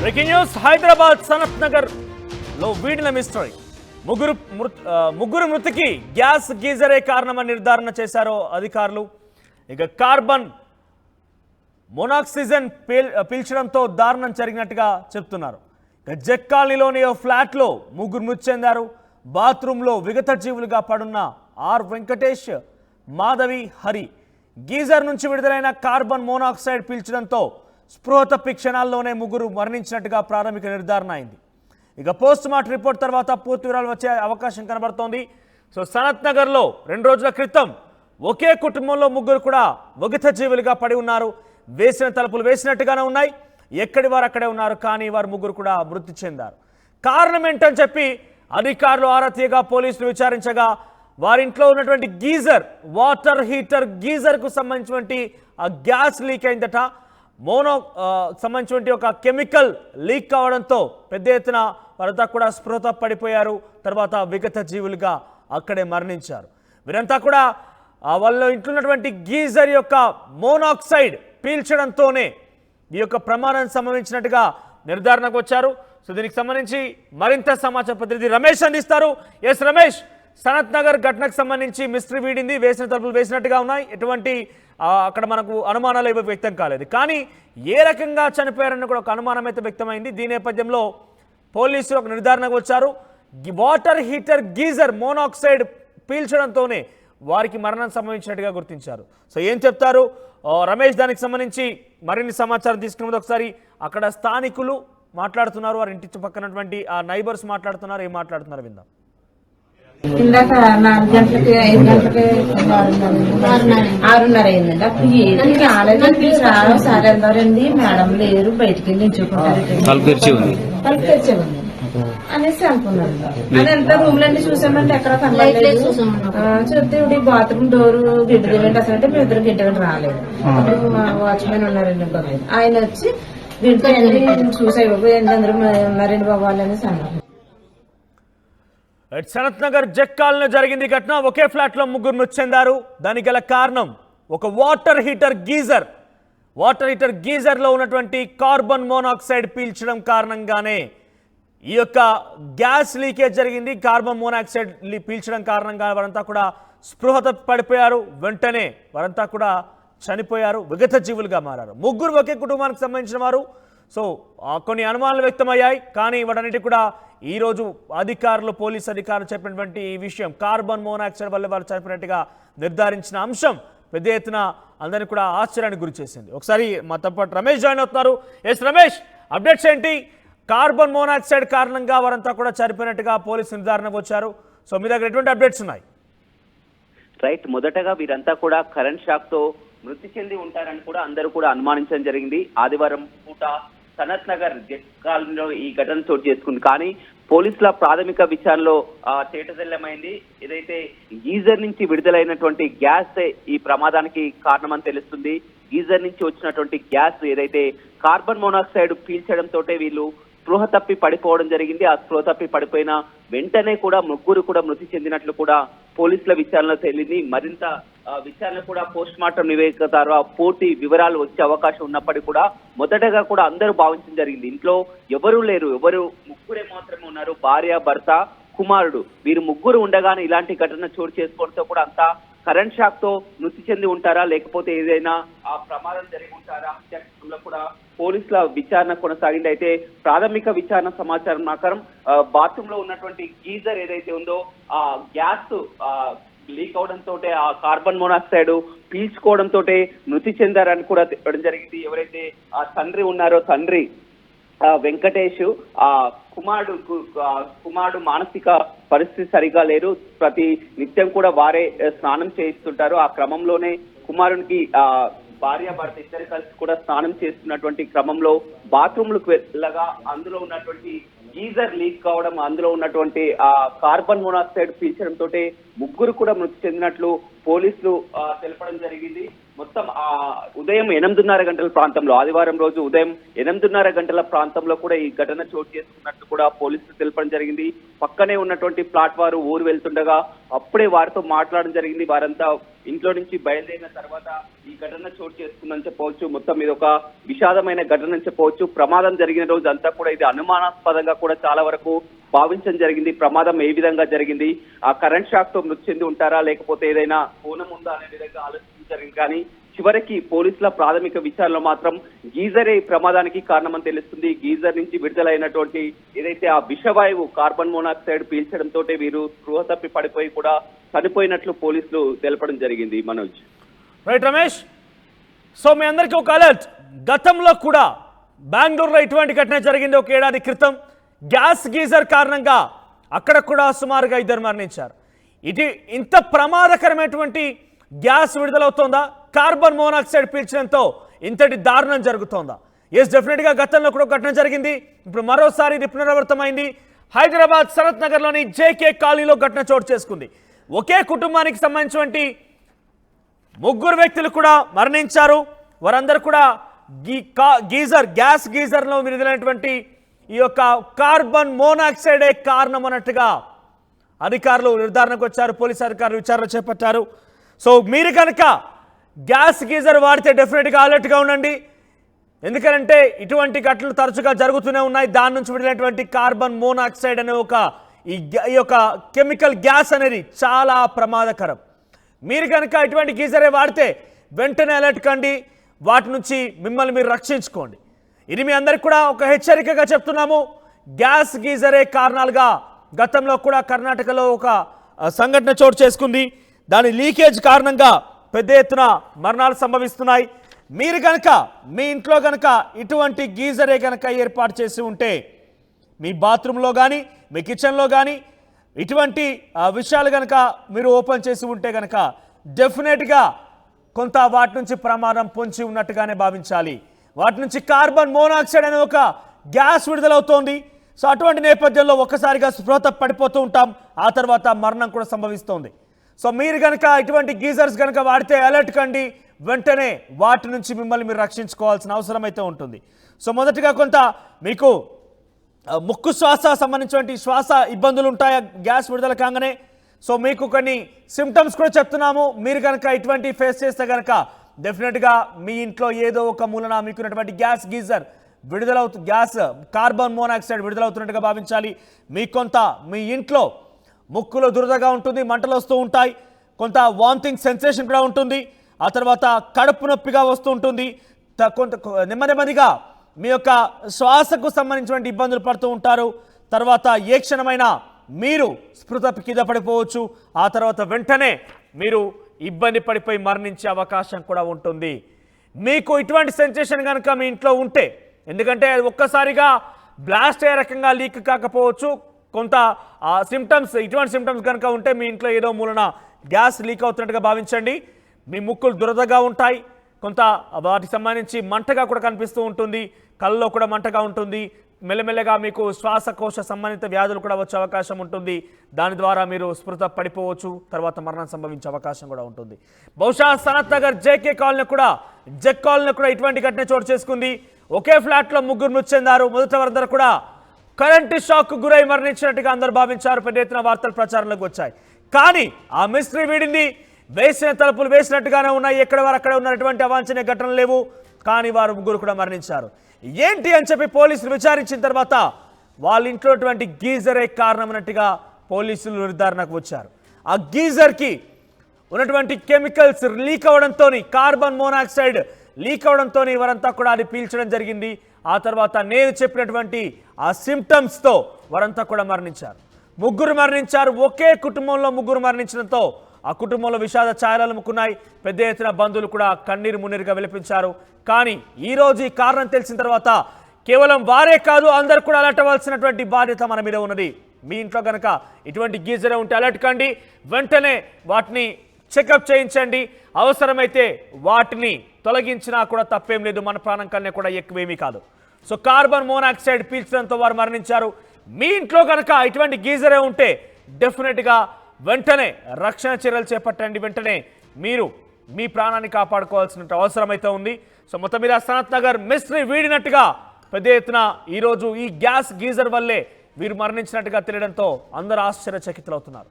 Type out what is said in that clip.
Breaking news Hyderabad Sanath Nagar లో వీడిన mystery ముగ్గురు మృతికి గ్యాస్ గీజరే కారణమని నిర్ధారణ చేశారు అధికారులు. ఇక కార్బన్ మోనాక్సిజన్ పీల్చడంతో దారుణం జరిగినట్టుగా చెప్తున్నారు. ఇక జెక్ కాలనీలోని ఓ ఫ్లాట్లో ముగ్గురు మృతి చెందారు. బాత్రూంలో విగత జీవులుగా పడున్న ఆర్ వెంకటేష్, మాధవి, హరి గీజర్ నుంచి విడుదలైన కార్బన్ మోనాక్సైడ్ పీల్చడంతో స్పృహ తప్పి క్షణాల్లోనే ముగ్గురు మరణించినట్టుగా ప్రాథమిక నిర్ధారణ అయింది. ఇక పోస్ట్ మార్టం రిపోర్ట్ తర్వాత పూర్తి వివరాలు వచ్చే అవకాశం కనబడుతోంది. సో సనత్ నగర్లో 2 రోజుల క్రితం ఒకే కుటుంబంలో ముగ్గురు కూడా విగత జీవులుగా పడి ఉన్నారు. వేసిన తలుపులు వేసినట్టుగానే ఉన్నాయి, ఎక్కడి వారు అక్కడే ఉన్నారు. కానీ వారు ముగ్గురు కూడా మృతి చెందారు. కారణం ఏంటని చెప్పి అధికారులు ఆరా తీయగా పోలీసులు విచారించగా వారింట్లో ఉన్నటువంటి గీజర్, వాటర్ హీటర్ గీజర్కు సంబంధించినటువంటి ఆ గ్యాస్ లీక్ అయిందట. సంబంధించినటువంటి ఒక కెమికల్ లీక్ కావడంతో పెద్ద ఎత్తున వారంతా కూడా స్పృహ పడిపోయారు. తర్వాత విగత జీవులుగా అక్కడే మరణించారు. వీరంతా కూడా వాళ్ళ ఇంట్లో ఉన్నటువంటి గీజర్ యొక్క మోనాక్సైడ్ పీల్చడంతోనే ఈ యొక్క ప్రమాదం సంభవించినట్టుగా నిర్ధారణకు వచ్చారు. సో దీనికి సంబంధించి మరింత సమాచార ప్రతినిధి రమేష్ అందిస్తారు. ఎస్ రమేష్, సనత్ నగర్ ఘటనకు సంబంధించి మిస్టరీ వీడింది, వేసిన తలుపులు వేసినట్టుగా ఉన్నాయి, ఎటువంటి అక్కడ మనకు అనుమానాలు ఏవో వ్యక్తం కాలేదు. కానీ ఏ రకంగా చనిపోయారన్న కూడా ఒక అనుమానం అయితే వ్యక్తమైంది. దీని నేపథ్యంలో పోలీసులు ఒక నిర్ధారణకు వచ్చారు. వాటర్ హీటర్ గీజర్ మోనాక్సైడ్ పీల్చడంతోనే వారికి మరణం సంభవించినట్టుగా గుర్తించారు. సో ఏం చెప్తారు రమేష్? దానికి సంబంధించి మరిన్ని సమాచారం తీసుకున్న ఒకసారి అక్కడ స్థానికులు మాట్లాడుతున్నారు, వారి ఇంటి పక్కనటువంటి ఆ నైబర్స్ మాట్లాడుతున్నారు. ఏం మాట్లాడుతున్నారు విందాం. ఇందాక 4 గంటలకి 5 గంటలకి 6:30 అయిందండి. అప్పుడు ఏంటి రాలేదండి, చాలా సార్ వెళ్దారండి, మేడం లేరు, బయటికి వెళ్ళి నించుకుంటారు, తలుపు తెరిచే ఉంది అనేసి అనుకున్నాను. అదంతా రూమ్ లన్నీ చూసామంటే ఎక్కడ కనబడలేదు. చూస్తే బాత్రూమ్ డోర్ గిడ్డదండి అసలు, అంటే మేము ఇద్దరు గిడ్డగంట రాలేదు. అప్పుడు మా వాచ్మెన్ ఉన్నారండి, ఆయన వచ్చి గిడ్డ చూసే అందరూ ఉన్నారండి బాబు వాళ్ళు అనేసి అన్నారు. సనత్ నగర్ జెక్ కాలనీలో జరిగింది ఘటన. ఒకే ఫ్లాట్ లో ముగ్గురు మృతి చెందారు. దానికి గల కారణం ఒక వాటర్ హీటర్ గీజర్ లో ఉన్నటువంటి కార్బన్ మోనాక్సైడ్ పీల్చడం కారణంగానే ఈ యొక్క గ్యాస్ లీకేజ్ జరిగింది. కార్బన్ మోనాక్సైడ్ పీల్చడం కారణంగా వారంతా కూడా స్పృహ తప్పి పడిపోయారు. వెంటనే వారంతా కూడా చనిపోయారు, విగత జీవులుగా మారారు. ముగ్గురు ఒకే కుటుంబానికి సంబంధించిన వారు. సో కొన్ని అనుమానాలు వ్యక్తమయ్యాయి. కానీ వాటన్నిటి కూడా ఈరోజు పోలీసు అధికారులు చెప్పినటువంటి ఈ విషయం, కార్బన్ మోనాక్సైడ్ వల్ల వాళ్ళు చనిపోయినట్టుగా నిర్ధారించిన అంశం పెద్ద ఎత్తున అందరినీ కూడా ఆశ్చర్యానికి గురి చేసింది. ఒకసారి మాతో పాటు రమేష్ జాయిన్ అవుతున్నారు. ఎస్ రమేష్, అప్డేట్స్ ఏంటి? కార్బన్ మోనాక్సైడ్ కారణంగా వారంతా కూడా చనిపోయినట్టుగా పోలీసు నిర్ధారణకు వచ్చారు. సో మీ దగ్గర ఎటువంటి అప్డేట్స్ ఉన్నాయి? రైట్, మొదటగా వీరంతా కూడా కరెంట్ షాక్ తో మృతి చెంది ఉంటారని కూడా అందరూ కూడా అనుమానించడం జరిగింది. ఆదివారం పూట సనత్ నగర్ జెట్ కాలనీలో ఈ ఘటన చోటు చేసుకుంది. కానీ పోలీసుల ప్రాథమిక విచారణలో తేటతెల్లమైంది. ఏదైతే గీజర్ నుంచి విడుదలైనటువంటి గ్యాస్ ఈ ప్రమాదానికి కారణమని తెలుస్తుంది. గీజర్ నుంచి వచ్చినటువంటి గ్యాస్ ఏదైతే కార్బన్ మోనాక్సైడ్ పీల్చడంతో వీళ్ళు స్పృహ తప్పి పడిపోవడం జరిగింది. ఆ స్పృహ తప్పి పడిపోయిన వెంటనే కూడా ముగ్గురు కూడా మృతి చెందినట్లు కూడా పోలీసుల విచారణలో తేలింది. మరింత విచారణ కూడా పోస్ట్ మార్టం నివేదిక ద్వారా పూర్తి వివరాలు వచ్చే అవకాశం ఉన్నప్పటికీ కూడా మొదటగా కూడా అందరూ భావించడం జరిగింది. ఇంట్లో ఎవరూ లేరు, ముగ్గురే మాత్రమే ఉన్నారు, భార్య, భర్త, కుమారుడు. వీరు ముగ్గురు ఉండగానే ఇలాంటి ఘటన చోటు చేసుకోవడంతో కూడా అంతా కరెంట్ షాక్ తో మృతి చెంది ఉంటారా, లేకపోతే ఏదైనా ఆ ప్రమాదం జరిగి ఉంటారా హత్యలో కూడా పోలీసుల విచారణ కొనసాగింది. అయితే ప్రాథమిక విచారణ సమాచారం ప్రకారం బాత్రూమ్ లో ఉన్నటువంటి గీజర్ ఏదైతే ఉందో ఆ గ్యాస్ లీక్ అవడంతో ఆ కార్బన్ మోనాక్సైడ్ పీల్చుకోవడంతో మృతి చెందారని కూడా చెప్పడం జరిగింది. ఎవరైతే ఆ తండ్రి ఉన్నారో, తండ్రి వెంకటేష్, ఆ కుమారుడు మానసిక పరిస్థితి సరిగా లేరు. ప్రతి నిత్యం కూడా వారే స్నానం చేయిస్తుంటారు. ఆ క్రమంలోనే కుమారునికి భార్య, భర్త ఇద్దరు కలిసి కూడా స్నానం చేస్తున్నటువంటి క్రమంలో బాత్రూమ్లకు వెళ్ళగా అందులో ఉన్నటువంటి గీజర్ లీక్ కావడం, అందులో ఉన్నటువంటి ఆ కార్బన్ మోనాక్సైడ్ పీల్చడంతో ముగ్గురు కూడా మృతి చెందినట్లు పోలీసులు తెలపడం జరిగింది. మొత్తం ఉదయం 8:30 గంటల ప్రాంతంలో, ఆదివారం రోజు ఉదయం 8:30 గంటల ప్రాంతంలో కూడా ఈ ఘటన చోటు చేసుకున్నట్టు కూడా పోలీసులు తెలపడం జరిగింది. పక్కనే ఉన్నటువంటి ప్లాట్ వారు ఊరు వెళ్తుండగా అప్పుడే వారితో మాట్లాడడం జరిగింది. వారంతా ఇంట్లో నుంచి బయలుదేరిన తర్వాత ఈ ఘటన చోటు చేసుకుందని చెప్పవచ్చు. మొత్తం ఇది ఒక విషాదమైన ఘటన అని చెప్పవచ్చు. ప్రమాదం జరిగిన రోజు అంతా కూడా ఇది అనుమానాస్పదంగా కూడా చాలా వరకు భావించడం జరిగింది. ప్రమాదం ఏ విధంగా జరిగింది, ఆ కరెంట్ షాక్ తో మృతి చెంది ఉంటారా లేకపోతే ఏదైనా కోణం ఉందా అనే విధంగా ఆలోచించారు. కానీ చివరికి పోలీసుల ప్రాథమిక విచారణలో మాత్రం గీజరే ప్రమాదానికి కారణమని తెలుస్తుంది. గీజర్ నుంచి విడుదలైనటువంటి ఏదైతే ఆ విషవాయువు కార్బన్ మోనాక్సైడ్ పీల్చడంతో వీరు స్పృహ తప్పి పడిపోయి కూడా చనిపోయినట్లు పోలీసులు తెలపడం జరిగింది. మనోజ్. రైట్ రమేష్, సో మీ అందరికీ ఒక అలర్ట్. గతంలో కూడా బెంగళూరులో ఇటువంటి ఘటన జరిగింది ఒక ఏడాది క్రితం. గ్యాస్ గీజర్ కారణంగా అక్కడ కూడా సుమారుగా 2 మరణించారు. ఇది ఇంత ప్రమాదకరమైనటువంటి గ్యాస్ విడుదలవుతోందా? కార్బన్ మోనాక్సైడ్ పీల్చడంతో ఇంతటి దారుణం జరుగుతోందా? ఎస్, డెఫినెట్గా గతంలో కూడా ఘటన జరిగింది. ఇప్పుడు మరోసారి ఇది పునరావృతమైంది. హైదరాబాద్ సనత్ నగర్లోని జేకే కాలనీలో ఘటన చోటు చేసుకుంది. ఒకే కుటుంబానికి సంబంధించినటువంటి 3 వ్యక్తులు కూడా మరణించారు. వారందరూ కూడా గ్యాస్ గీజర్లో విడుదలైనటువంటి ఈ యొక్క కార్బన్ మోనాక్సైడే కారణం అన్నట్టుగా అధికారులు నిర్ధారణకు వచ్చారు. పోలీసు అధికారులు విచారణ చేపట్టారు. సో మీరు కనుక గ్యాస్ గీజర్ వాడితే డెఫినెట్గా అలర్ట్గా ఉండండి. ఎందుకంటే ఇటువంటి ఘటనలు తరచుగా జరుగుతూనే ఉన్నాయి. దాని నుంచి విడినటువంటి కార్బన్ మోనాక్సైడ్ అనే ఈ యొక్క కెమికల్ గ్యాస్ అనేది చాలా ప్రమాదకరం. మీరు కనుక ఇటువంటి గీజరే వాడితే వెంటనే అలర్ట్ కండి. వాటి నుంచి మిమ్మల్ని మీరు రక్షించుకోండి. ఇది మీ అందరికి కూడా ఒక హెచ్చరికగా చెప్తున్నాము. గ్యాస్ గీజరే కారణాలుగా గతంలో కూడా కర్ణాటకలో ఒక సంఘటన చోటు చేసుకుంది. దాని లీకేజ్ కారణంగా పెద్ద ఎత్తున మరణాలు సంభవిస్తున్నాయి. మీరు కనుక మీ ఇంట్లో కనుక ఇటువంటి గీజరే కనుక ఏర్పాటు చేసి ఉంటే మీ బాత్రూంలో కానీ మీ కిచెన్లో కానీ ఇటువంటి విషయాలు కనుక మీరు ఓపెన్ చేసి ఉంటే కనుక డెఫినెట్గా కొంత వాటి నుంచి ప్రమాదం పొంచి ఉన్నట్టుగానే భావించాలి. వాటి నుంచి కార్బన్ మోనాక్సైడ్ అనే ఒక గ్యాస్ విడుదలవుతోంది. సో అటువంటి నేపథ్యంలో ఒక్కసారిగా స్పృహ పడిపోతూ ఉంటాం. ఆ తర్వాత మరణం కూడా సంభవిస్తోంది. సో మీరు కనుక ఇటువంటి గీజర్స్ కనుక వాడితే అలర్ట్ కండి. వెంటనే వాటి నుంచి మిమ్మల్ని మీరు రక్షించుకోవాల్సిన అవసరం అయితే ఉంటుంది. సో మొదటిగా కొంత మీకు ముక్కు శ్వాస సంబంధించినటువంటి శ్వాస ఇబ్బందులు ఉంటాయా గ్యాస్ విడుదల కాగానే? సో మీకు కొన్ని సిమ్టమ్స్ కూడా చెప్తున్నాము. మీరు కనుక ఇటువంటి ఫేస్ చేస్తే కనుక డెఫినెట్గా మీ ఇంట్లో ఏదో ఒక మూలన మీకున్నటువంటి gas geyser gas carbon monoxide విడుదలవుతున్నట్టుగా భావించాలి. మీకు కొంత మీ ఇంట్లో ముక్కులో దురదగా ఉంటుంది, మంటలు వస్తూ ఉంటాయి, కొంత వామిటింగ్ సెన్సేషన్ కూడా ఉంటుంది, ఆ తర్వాత కడుపు నొప్పిగా వస్తూ ఉంటుంది, కొంత నెమ్మదిగా మీ యొక్క శ్వాసకు సంబంధించినటువంటి ఇబ్బందులు పడుతూ ఉంటారు. తర్వాత ఏ క్షణమైనా మీరు స్పృహ కింద పడిపోవచ్చు. ఆ తర్వాత వెంటనే మీరు ఇబ్బంది పడిపోయి మరణించే అవకాశం కూడా ఉంటుంది. మీకు ఇటువంటి సెన్సేషన్ కనుక మీ ఇంట్లో ఉంటే, ఎందుకంటే ఒక్కసారిగా బ్లాస్ట్ అయ్యే రకంగా లీక్ కాకపోవచ్చు, కొంత ఇటువంటి సిమ్టమ్స్ కనుక ఉంటే మీ ఇంట్లో ఏదో మూలన గ్యాస్ లీక్ అవుతున్నట్టుగా భావించండి. మీ ముక్కులు దురదగా ఉంటాయి, కొంత వాటికి సంబంధించి మంటగా కూడా కనిపిస్తూ ఉంటుంది, కళ్ళలో కూడా మంటగా ఉంటుంది, మెల్లమెల్లగా మీకు శ్వాసకోశ సంబంధిత వ్యాధులు కూడా వచ్చే అవకాశం ఉంటుంది. దాని ద్వారా మీరు స్పృహ పడిపోవచ్చు, తర్వాత మరణం సంభవించే అవకాశం కూడా ఉంటుంది. బహుశా సనత్ నగర్ జేకే కాలనీ కూడా జెక్ కాలనీ కూడా ఇటువంటి ఘటన చోటు చేసుకుంది. ఒకే ఫ్లాట్లో 3 మృతి చెందారు. మొదట వారందరూ కూడా కరెంటు షాక్ గురై మరణించినట్టుగా అందరూ భావించారు. పెద్ద ఎత్తున వార్తలు ప్రచారంలోకి వచ్చాయి. కానీ ఆ మిస్టరీ వీడింది. వేసిన తలుపులు వేసినట్టుగానే ఉన్నాయి. ఎక్కడ వారు అక్కడ ఉన్నటువంటి అవాంఛనీయ ఘటనలు లేవు. కానీ వారు 3 కూడా మరణించారు. ఏంటి అని చెప్పి పోలీసులు విచారించిన తర్వాత వాళ్ళ ఇంట్లో గీజరే కారణం అన్నట్టుగా పోలీసులు నిర్ధారణకు వచ్చారు. ఆ గీజర్కి ఉన్నటువంటి కెమికల్స్ లీక్ అవడంతో, కార్బన్ మోనాక్సైడ్ లీక్ అవడంతో వారంతా కూడా అది పీల్చడం జరిగింది. ఆ తర్వాత నేను చెప్పినటువంటి ఆ సిమ్టమ్స్తో వారంతా కూడా మరణించారు. 3 మరణించారు. ఒకే కుటుంబంలో 3 మరణించడంతో ఆ కుటుంబంలో విషాద ఛాయలు అలుముకున్నాయి. పెద్ద ఎత్తున బంధువులు కూడా కన్నీరు మున్నీరుగా విలపించారు. కానీ ఈరోజు ఈ కారణం తెలిసిన తర్వాత కేవలం వారే కాదు, అందరు కూడా అలర్ట్ అవ్వాల్సినటువంటి బాధ్యత మన మీద ఉన్నది. మీ ఇంట్లో కనుక ఇటువంటి గీజరే ఉంటే అలర్ట్ కండి. వెంటనే వాటిని చెకప్ చేయించండి. అవసరమైతే వాటిని తొలగించినా కూడా తప్పేం లేదు. మన ప్రాణం కన్నా కూడా ఎక్కువేమీ కాదు. సో కార్బన్ మోనాక్సైడ్ పీల్చడంతో వారు మరణించారు. మీ ఇంట్లో కనుక ఇటువంటి గీజరే ఉంటే డెఫినెట్గా వెంటనే రక్షణ చర్యలు చేపట్టండి. వెంటనే మీరు మీ ప్రాణాన్ని కాపాడుకోవాల్సిన అవసరం అయితే ఉంది. సో మొత్తం మీద సనత్ నగర్ మిస్టరీ వీడినట్టుగా పెద్ద ఎత్తున ఈరోజు ఈ గ్యాస్ గీజర్ వల్లే వీరు మరణించినట్టుగా తెలియడంతో అందరూ ఆశ్చర్యచకితులవుతున్నారు.